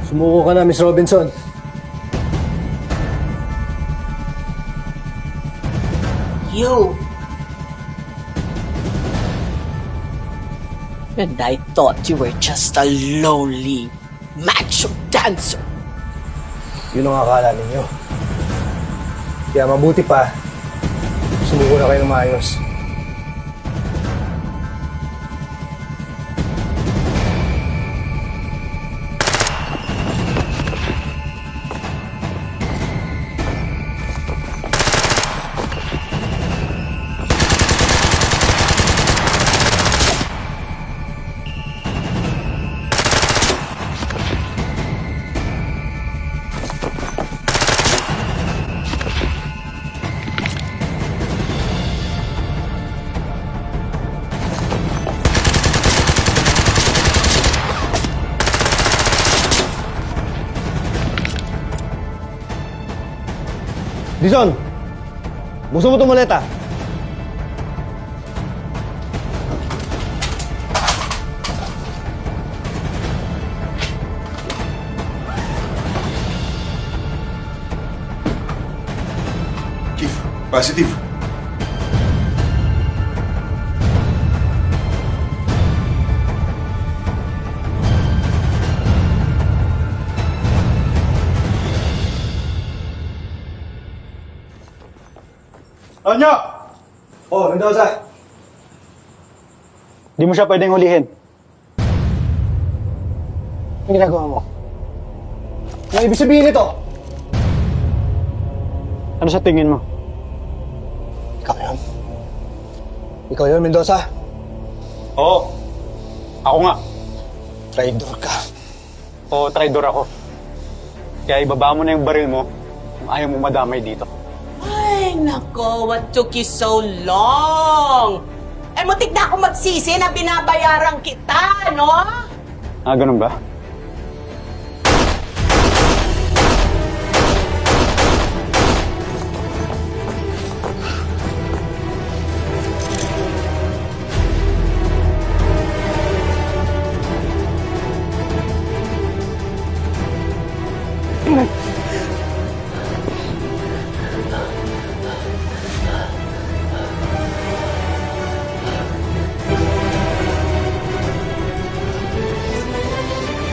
Sumuko ka na, Miss Robinson. You. And I thought you were just a lonely macho dancer. Yun ang akala ninyo. Kaya mabuti pa, sumuko na kayo ng maayos. Dizon! Buksan mo itong maleta. Chief, positive. Tonyo! Oh, Mendoza! Di mo siya pwedeng hulihin. Ang ginagawa mo? Ano ibig sabihin nito? Ano sa tingin mo? Ikaw yun? Ikaw yun, Mendoza? Oo. Ako nga. Traitor ka. Oo, traidor ako. Kaya ibaba mo na yung baril mo kung ayaw mo madamay dito. Ay, nako, what took you so long? Eh, mutik na ako magsisi na binabayaran kita, no? Ah, ganun ba?